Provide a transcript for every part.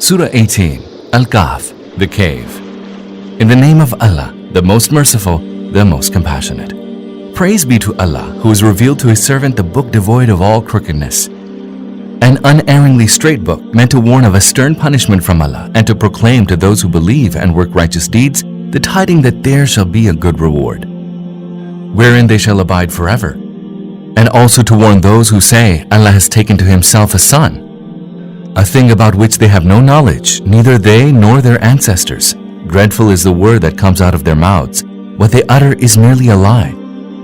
Surah 18, Al-Kahf, the cave. In the name of Allah, the most merciful, the most compassionate. Praise be to Allah, who has revealed to His servant the book devoid of all crookedness. An unerringly straight book meant to warn of a stern punishment from Allah and to proclaim to those who believe and work righteous deeds the tiding that there shall be a good reward, wherein they shall abide forever. And also to warn those who say Allah has taken to Himself a son, a thing about which they have no knowledge, neither they nor their ancestors. Dreadful is the word that comes out of their mouths. What they utter is merely a lie.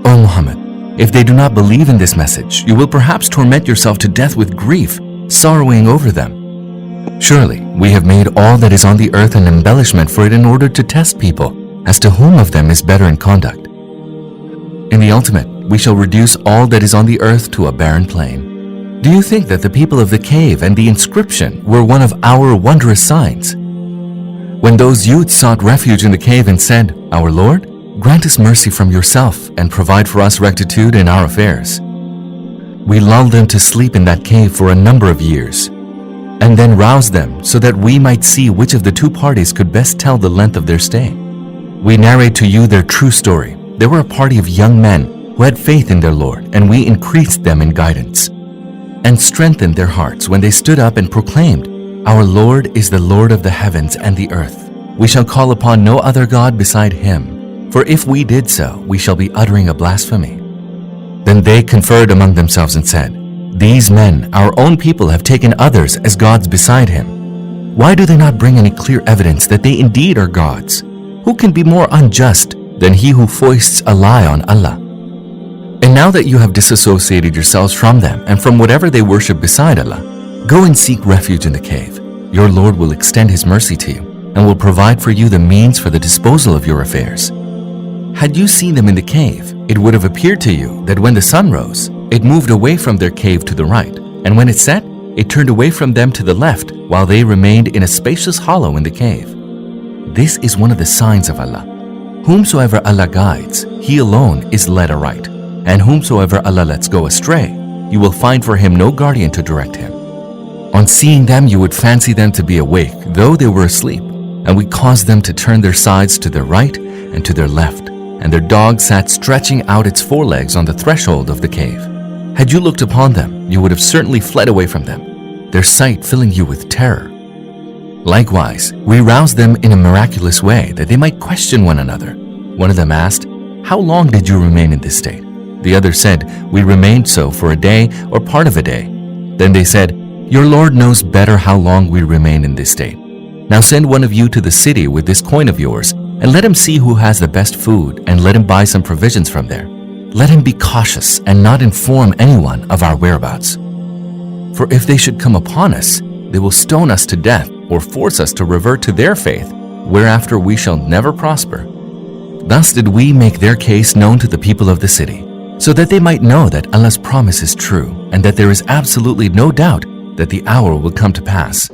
O Muhammad, if they do not believe in this message, you will perhaps torment yourself to death with grief, sorrowing over them. Surely, we have made all that is on the earth an embellishment for it in order to test people as to whom of them is better in conduct. In the ultimate, we shall reduce all that is on the earth to a barren plain. Do you think that the people of the cave and the inscription were one of our wondrous signs? When those youths sought refuge in the cave and said, Our Lord, grant us mercy from yourself and provide for us rectitude in our affairs. We lulled them to sleep in that cave for a number of years, and then roused them so that we might see which of the two parties could best tell the length of their stay. We narrate to you their true story. They were a party of young men who had faith in their Lord, and we increased them in guidance and strengthened their hearts when they stood up and proclaimed, Our Lord is the Lord of the heavens and the earth. We shall call upon no other God beside Him, for if we did so, we shall be uttering a blasphemy. Then they conferred among themselves and said, These men, our own people, have taken others as gods beside Him. Why do they not bring any clear evidence that they indeed are gods? Who can be more unjust than he who foists a lie on Allah? And now that you have disassociated yourselves from them and from whatever they worship beside Allah, go and seek refuge in the cave. Your Lord will extend His mercy to you and will provide for you the means for the disposal of your affairs. Had you seen them in the cave, it would have appeared to you that when the sun rose, it moved away from their cave to the right, and when it set, it turned away from them to the left, while they remained in a spacious hollow in the cave. This is one of the signs of Allah. Whomsoever Allah guides, He alone is led aright, and whomsoever Allah lets go astray, you will find for him no guardian to direct him. On seeing them, you would fancy them to be awake, though they were asleep, and we caused them to turn their sides to their right and to their left, and their dog sat stretching out its forelegs on the threshold of the cave. Had you looked upon them, you would have certainly fled away from them, their sight filling you with terror. Likewise, we roused them in a miraculous way that they might question one another. One of them asked, How long did you remain in this state? The other said, We remained so for a day or part of a day. Then they said, Your Lord knows better how long we remain in this state. Now send one of you to the city with this coin of yours, and let him see who has the best food, and let him buy some provisions from there. Let him be cautious and not inform anyone of our whereabouts. For if they should come upon us, they will stone us to death or force us to revert to their faith, whereafter we shall never prosper. Thus did we make their case known to the people of the city, so that they might know that Allah's promise is true and that there is absolutely no doubt that the hour will come to pass.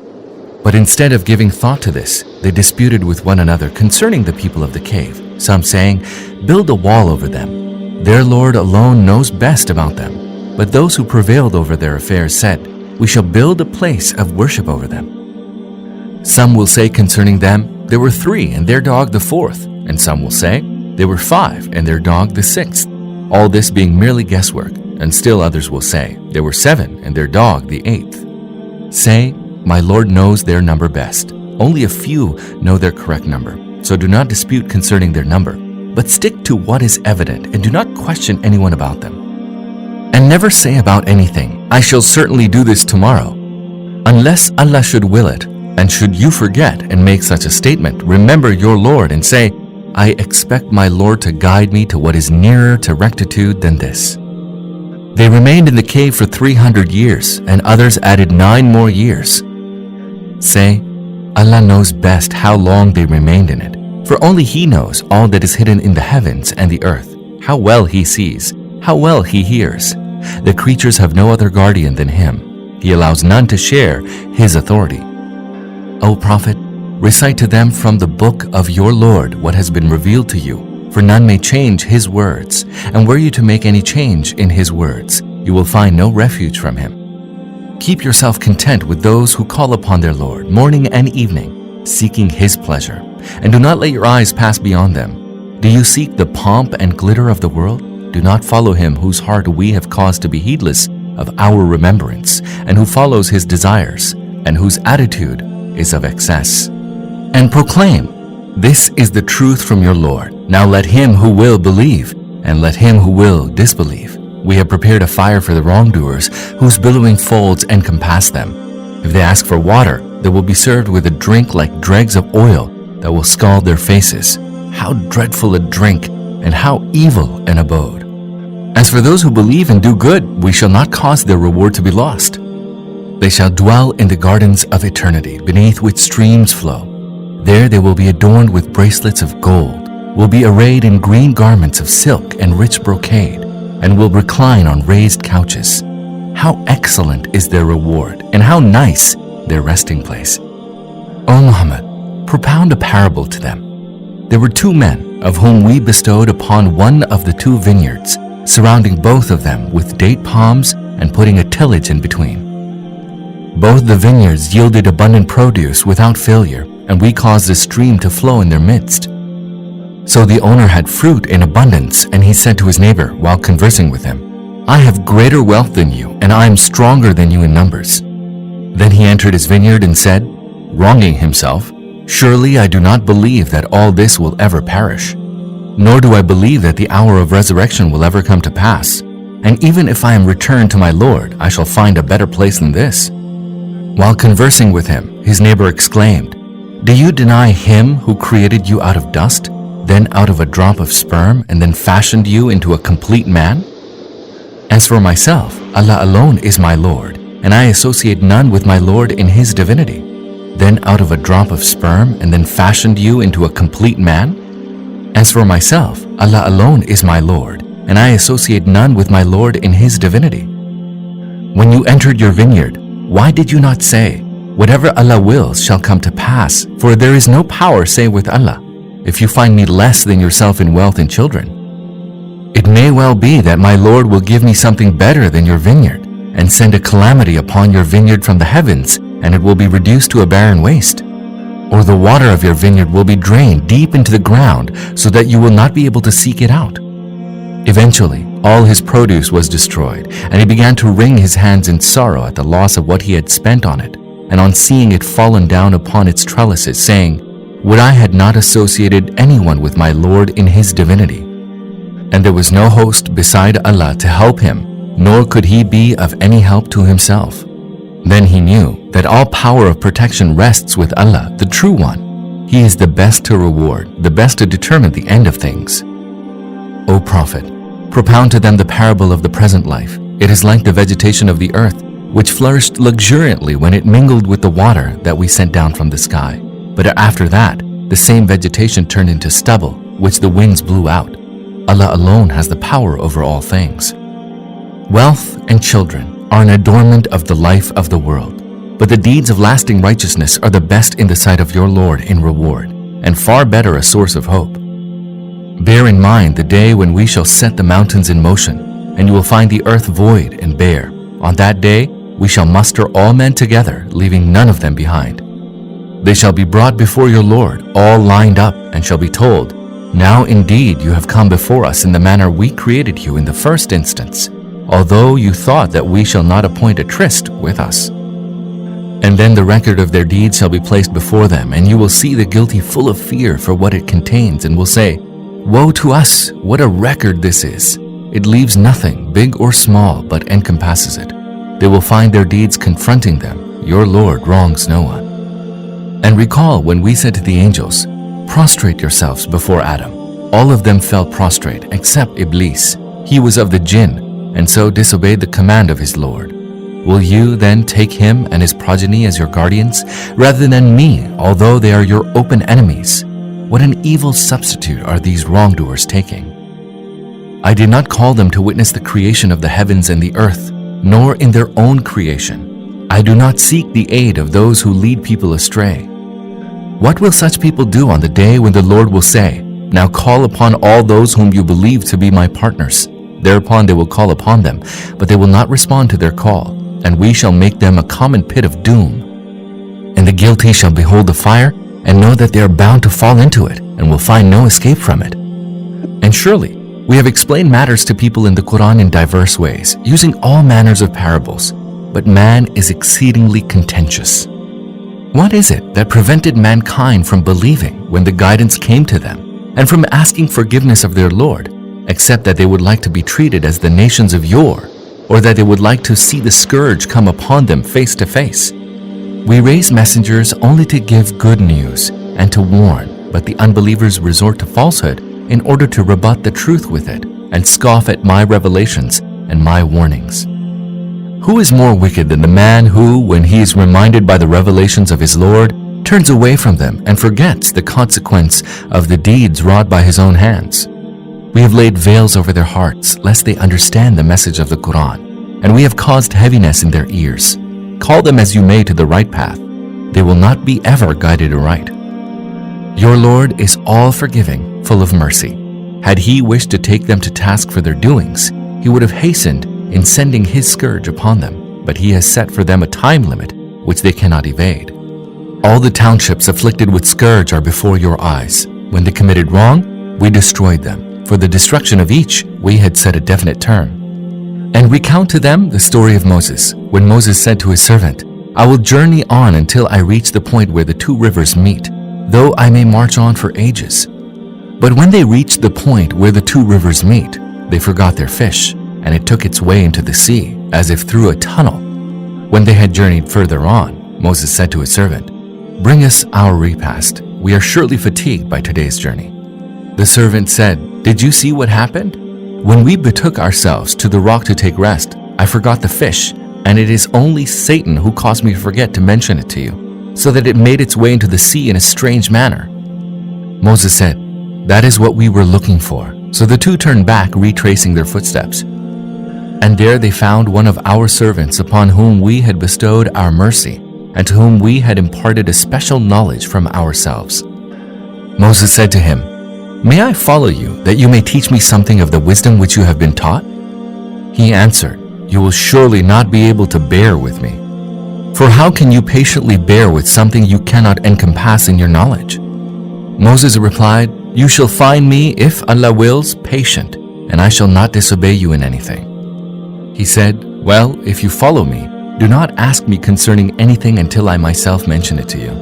But instead of giving thought to this, they disputed with one another concerning the people of the cave, some saying, Build a wall over them. Their Lord alone knows best about them. But those who prevailed over their affairs said, We shall build a place of worship over them. Some will say concerning them, There were 3 and their dog the 4th, and some will say, There were 5 and their dog the 6th. All this being merely guesswork, and still others will say, There were 7 and their dog the 8th. Say, My Lord knows their number best. Only a few know their correct number, so do not dispute concerning their number, but stick to what is evident and do not question anyone about them. And never say about anything, I shall certainly do this tomorrow, unless Allah should will it. And should you forget and make such a statement, remember your Lord and say, I expect my Lord to guide me to what is nearer to rectitude than this. They remained in the cave for 300 years, and others added 9 more years. Say, Allah knows best how long they remained in it, for only He knows all that is hidden in the heavens and the earth, how well He sees, how well He hears. The creatures have no other guardian than Him. He allows none to share His authority. O Prophet, recite to them from the book of your Lord what has been revealed to you, for none may change His words, and were you to make any change in His words, you will find no refuge from Him. Keep yourself content with those who call upon their Lord morning and evening, seeking His pleasure, and do not let your eyes pass beyond them. Do you seek the pomp and glitter of the world? Do not follow him whose heart we have caused to be heedless of our remembrance, and who follows his desires, and whose attitude is of excess. And proclaim, this is the truth from your Lord. Now let him who will believe, and let him who will disbelieve. We have prepared a fire for the wrongdoers, whose billowing folds encompass them. If they ask for water, they will be served with a drink like dregs of oil that will scald their faces. How dreadful a drink, and how evil an abode. As for those who believe and do good, we shall not cause their reward to be lost. They shall dwell in the gardens of eternity, beneath which streams flow. There they will be adorned with bracelets of gold, will be arrayed in green garments of silk and rich brocade, and will recline on raised couches. How excellent is their reward, and how nice their resting place. O Muhammad, propound a parable to them. There were two men, of whom we bestowed upon one of the two vineyards, surrounding both of them with date palms and putting a tillage in between. Both the vineyards yielded abundant produce without failure, and we caused a stream to flow in their midst. So the owner had fruit in abundance, and he said to his neighbor while conversing with him, I have greater wealth than you, and I am stronger than you in numbers. Then he entered his vineyard and said, wronging himself, surely I do not believe that all this will ever perish. Nor do I believe that the hour of resurrection will ever come to pass. And even if I am returned to my Lord, I shall find a better place than this. While conversing with him, his neighbor exclaimed, do you deny him who created you out of dust, then out of a drop of sperm, and then fashioned you into a complete man? As for myself, Allah alone is my Lord, and I associate none with my Lord in His divinity. Then out of a drop of sperm, and then fashioned you into a complete man? As for myself, Allah alone is my Lord, and I associate none with my Lord in His divinity. When you entered your vineyard, why did you not say, whatever Allah wills shall come to pass, for there is no power save with Allah, if you find me less than yourself in wealth and children? It may well be that my Lord will give me something better than your vineyard, and send a calamity upon your vineyard from the heavens, and it will be reduced to a barren waste. Or the water of your vineyard will be drained deep into the ground so that you will not be able to seek it out. Eventually, all his produce was destroyed, and he began to wring his hands in sorrow at the loss of what he had spent on it, and on seeing it fallen down upon its trellises, saying, would I had not associated anyone with my Lord in His divinity. And there was no host beside Allah to help him, nor could he be of any help to himself. Then he knew that all power of protection rests with Allah, the True One. He is the best to reward, the best to determine the end of things. O Prophet, propound to them the parable of the present life. It is like the vegetation of the earth, which flourished luxuriantly when it mingled with the water that we sent down from the sky. But after that, the same vegetation turned into stubble, which the winds blew out. Allah alone has the power over all things. Wealth and children are an adornment of the life of the world, but the deeds of lasting righteousness are the best in the sight of your Lord in reward, and far better a source of hope. Bear in mind the day when we shall set the mountains in motion, and you will find the earth void and bare. On that day, we shall muster all men together, leaving none of them behind. They shall be brought before your Lord, all lined up, and shall be told, now indeed you have come before us in the manner we created you in the first instance, although you thought that we shall not appoint a tryst with us. And then the record of their deeds shall be placed before them, and you will see the guilty full of fear for what it contains, and will say, woe to us, what a record this is! It leaves nothing, big or small, but encompasses it. They will find their deeds confronting them. Your Lord wrongs no one. And recall when we said to the angels, prostrate yourselves before Adam. All of them fell prostrate except Iblis. He was of the jinn, and so disobeyed the command of his Lord. Will you then take him and his progeny as your guardians, rather than me, although they are your open enemies? What an evil substitute are these wrongdoers taking. I did not call them to witness the creation of the heavens and the earth, nor in their own creation. I do not seek the aid of those who lead people astray. What will such people do on the day when the Lord will say, now call upon all those whom you believe to be my partners? Thereupon they will call upon them, but they will not respond to their call. and we shall make them a common pit of doom. And the guilty shall behold the fire and know that they are bound to fall into it and will find no escape from it. And surely, we have explained matters to people in the Quran in diverse ways, using all manners of parables, but man is exceedingly contentious. What is it that prevented mankind from believing when the guidance came to them and from asking forgiveness of their Lord, except that they would like to be treated as the nations of yore, or that they would like to see the scourge come upon them face to face? We raise messengers only to give good news and to warn, but the unbelievers resort to falsehood in order to rebut the truth with it and scoff at my revelations and my warnings. Who is more wicked than the man who, when he is reminded by the revelations of his Lord, turns away from them and forgets the consequence of the deeds wrought by his own hands? We have laid veils over their hearts, lest they understand the message of the Qur'an, and we have caused heaviness in their ears. Call them as you may to the right path. They will not be ever guided aright. Your Lord is all forgiving, full of mercy. Had he wished to take them to task for their doings, he would have hastened in sending his scourge upon them, but he has set for them a time limit which they cannot evade. All the townships afflicted with scourge are before your eyes. When they committed wrong, we destroyed them. For the destruction of each, we had set a definite term. And recount to them the story of Moses, when Moses said to his servant, I will journey on until I reach the point where the two rivers meet, though I may march on for ages. But when they reached the point where the two rivers meet, they forgot their fish, and it took its way into the sea, as if through a tunnel. When they had journeyed further on, Moses said to his servant, Bring us our repast. We are surely fatigued by today's journey. The servant said, Did you see what happened? When we betook ourselves to the rock to take rest, I forgot the fish, and it is only Satan who caused me to forget to mention it to you, so that it made its way into the sea in a strange manner. Moses said, That is what we were looking for. So the two turned back, retracing their footsteps. And there they found one of our servants upon whom we had bestowed our mercy, and to whom we had imparted a special knowledge from ourselves. Moses said to him, May I follow you, that you may teach me something of the wisdom which you have been taught? He answered, You will surely not be able to bear with me. For how can you patiently bear with something you cannot encompass in your knowledge? Moses replied, You shall find me, if Allah wills, patient, and I shall not disobey you in anything. He said, Well, if you follow me, do not ask me concerning anything until I myself mention it to you.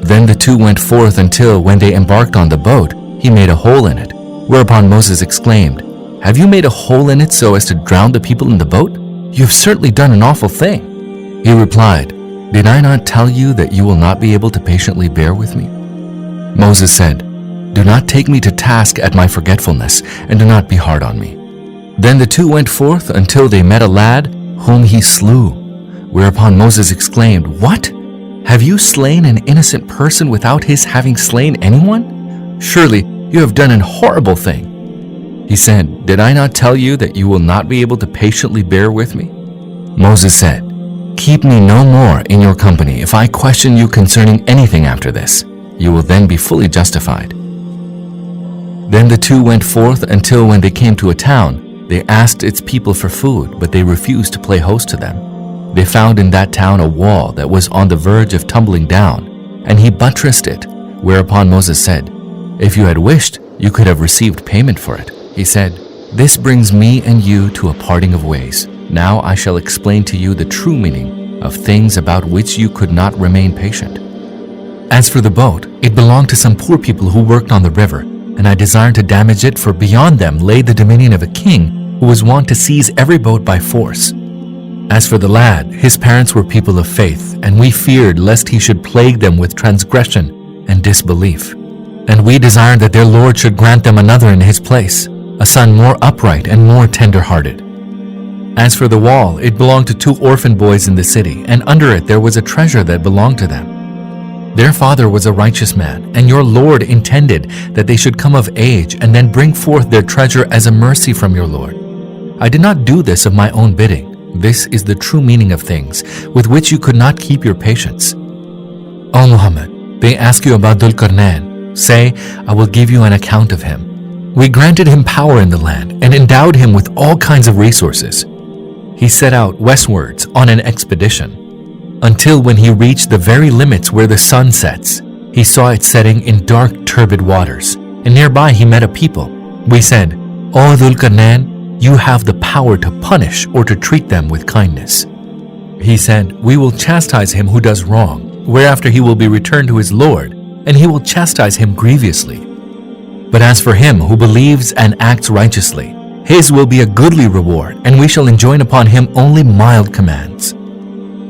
Then the two went forth until, when they embarked on the boat, he made a hole in it, whereupon Moses exclaimed, Have you made a hole in it so as to drown the people in the boat? You have certainly done an awful thing. He replied, Did I not tell you that you will not be able to patiently bear with me? Moses said, Do not take me to task at my forgetfulness, and do not be hard on me. Then the two went forth until they met a lad whom he slew, whereupon Moses exclaimed, What? Have you slain an innocent person without his having slain anyone? Surely you have done an horrible thing. He said, Did I not tell you that you will not be able to patiently bear with me? Moses said, Keep me no more in your company if I question you concerning anything after this. You will then be fully justified. Then the two went forth until when they came to a town, they asked its people for food, but they refused to play host to them. They found in that town a wall that was on the verge of tumbling down, and he buttressed it, whereupon Moses said, If you had wished, you could have received payment for it. He said, This brings me and you to a parting of ways. Now I shall explain to you the true meaning of things about which you could not remain patient. As for the boat, it belonged to some poor people who worked on the river, and I desired to damage it, for beyond them lay the dominion of a king who was wont to seize every boat by force. As for the lad, his parents were people of faith, and we feared lest he should plague them with transgression and disbelief. And we desired that their Lord should grant them another in his place, a son more upright and more tender-hearted. As for the wall, it belonged to two orphan boys in the city, and under it there was a treasure that belonged to them. Their father was a righteous man, and your Lord intended that they should come of age and then bring forth their treasure as a mercy from your Lord. I did not do this of my own bidding. This is the true meaning of things with which you could not keep your patience. O Muhammad, they ask you about Dhu'l-Qarnayn. Say, I will give you an account of him. We granted him power in the land and endowed him with all kinds of resources. he set out westwards on an expedition, until when he reached the very limits where the sun sets, he saw it setting in dark, turbid waters, and nearby he met a people. We said, O Dhu'l-Qarnayn, you have the power to punish or to treat them with kindness. He said, we will chastise him who does wrong, whereafter he will be returned to his Lord, and he will chastise him grievously. But as for him who believes and acts righteously, his will be a goodly reward, and we shall enjoin upon him only mild commands.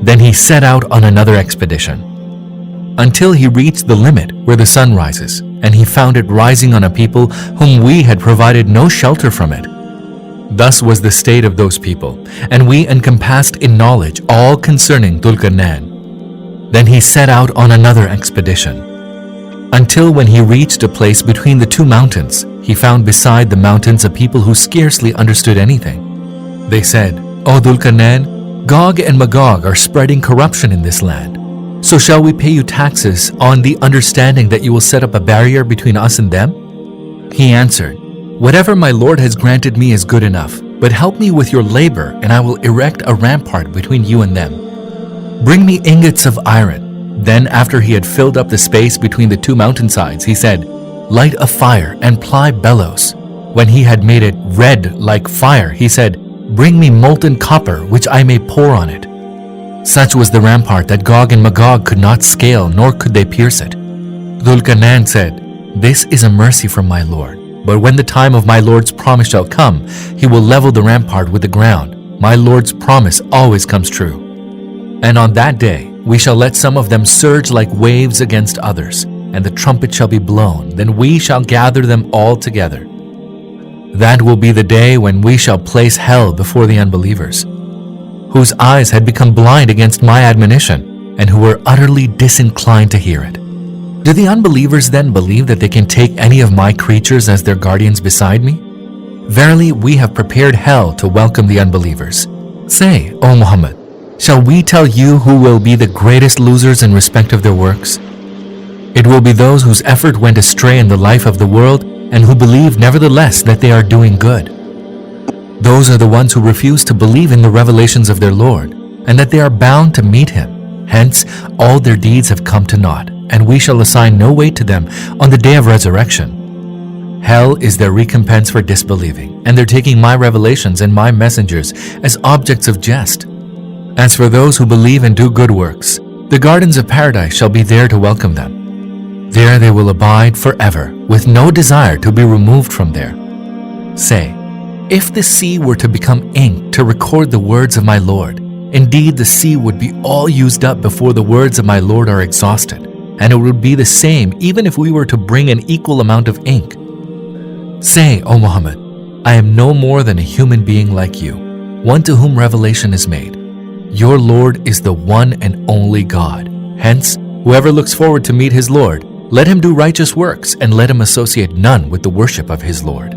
Then he set out on another expedition, until he reached the limit where the sun rises, and he found it rising on a people whom we had provided no shelter from it. Thus was the state of those people, and we encompassed in knowledge all concerning Dhu'l-Qarnayn. Then he set out on another expedition, until when he reached a place between the two mountains, he found beside the mountains a people who scarcely understood anything. They said, O Dhu'l-Qarnayn, Gog and Magog are spreading corruption in this land. So shall we pay you taxes on the understanding that you will set up a barrier between us and them? He answered, whatever my Lord has granted me is good enough, but help me with your labor, and I will erect a rampart between you and them. Bring me ingots of iron. Then after he had filled up the space between the two mountainsides, he said, light a fire and ply bellows. When he had made it red like fire, he said, bring me molten copper, which I may pour on it. Such was the rampart that Gog and Magog could not scale, nor could they pierce it. Dhu'l-Qarnayn said, this is a mercy from my Lord. But when the time of my Lord's promise shall come, he will level the rampart with the ground. My Lord's promise always comes true. And on that day, we shall let some of them surge like waves against others, and the trumpet shall be blown. Then we shall gather them all together. That will be the day when we shall place hell before the unbelievers, whose eyes had become blind against my admonition, and who were utterly disinclined to hear it. Do the unbelievers then believe that they can take any of my creatures as their guardians beside me? Verily, we have prepared hell to welcome the unbelievers. Say, O Muhammad, shall we tell you who will be the greatest losers in respect of their works? It will be those whose effort went astray in the life of the world, and who believe nevertheless that they are doing good. Those are the ones who refuse to believe in the revelations of their Lord, and that they are bound to meet Him. Hence, all their deeds have come to naught, and we shall assign no weight to them on the day of resurrection. Hell is their recompense for disbelieving, and their taking my revelations and my messengers as objects of jest. As for those who believe and do good works, the gardens of paradise shall be there to welcome them. There they will abide forever, with no desire to be removed from there. Say, if the sea were to become ink to record the words of my Lord, indeed the sea would be all used up before the words of my Lord are exhausted, and it would be the same even if we were to bring an equal amount of ink. Say, O Muhammad, I am no more than a human being like you, one to whom revelation is made. Your Lord is the one and only God. Hence, whoever looks forward to meet his Lord, let him do righteous works, and let him associate none with the worship of his Lord.